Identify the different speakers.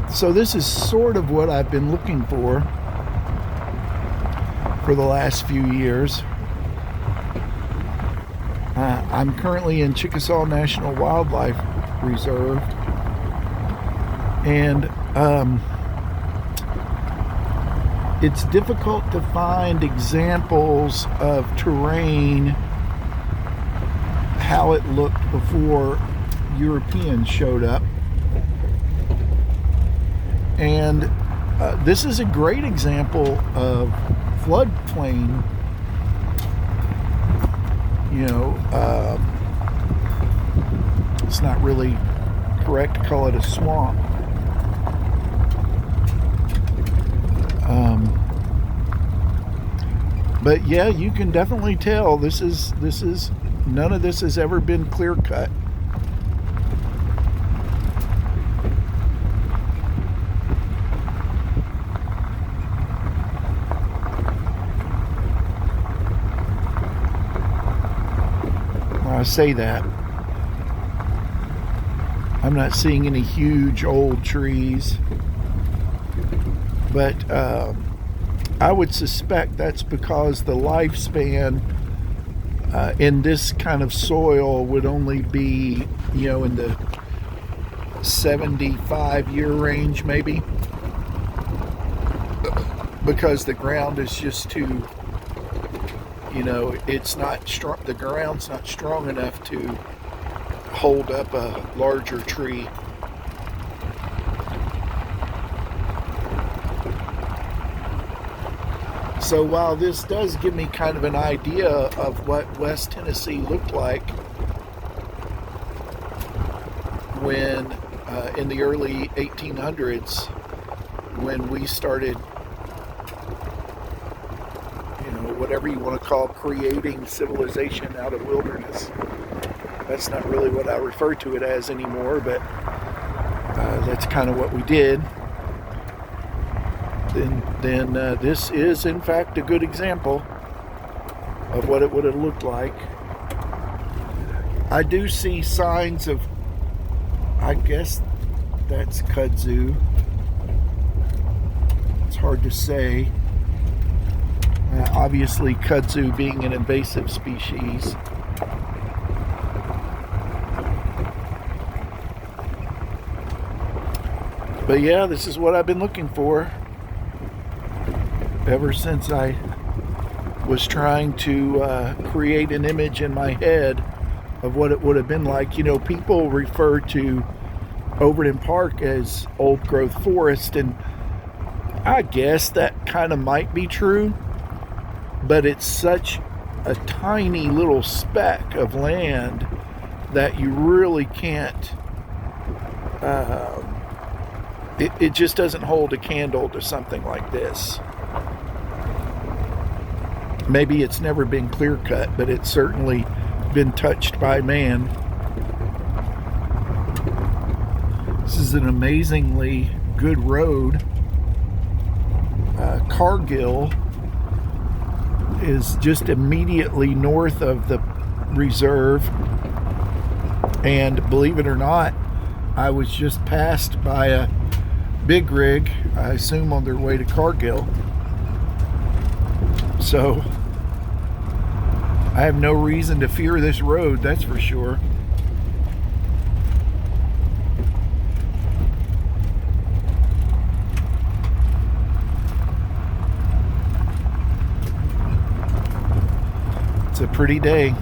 Speaker 1: So this is sort of what I've been looking for the last few years. I'm currently in Chickasaw National Wildlife Reserve, and it's difficult to find examples of terrain how it looked before Europeans showed up. And this is a great example of floodplain. It's not really correct to call it a swamp. But yeah, you can definitely tell this is none of this has ever been clear cut. I say that, I'm not seeing any huge old trees, but I would suspect that's because the lifespan in this kind of soil would only be, in the 75-year range, maybe, because the ground is just too, it's not strong. The ground's not strong enough to hold up a larger tree. So while this does give me kind of an idea of what West Tennessee looked like when in the early 1800s, when we started, whatever you want to call creating civilization out of wilderness. That's not really what I refer to it as anymore, but that's kind of what we did. Then this is in fact a good example of what it would have looked like. I do see signs of, I guess that's kudzu. It's hard to say. Obviously, kudzu being an invasive species. But yeah, this is what I've been looking for ever since I was trying to create an image in my head of what it would have been like. People refer to Overton Park as old growth forest, and I guess that kind of might be true. But it's such a tiny little speck of land that you really can't, it just doesn't hold a candle to something like this. Maybe it's never been clear cut, but it's certainly been touched by man. This is an amazingly good road. Cargill is just immediately north of the reserve, and believe it or not, I was just passed by a big rig, I assume on their way to Cargill. So I have no reason to fear this road, that's for sure. It's a pretty day.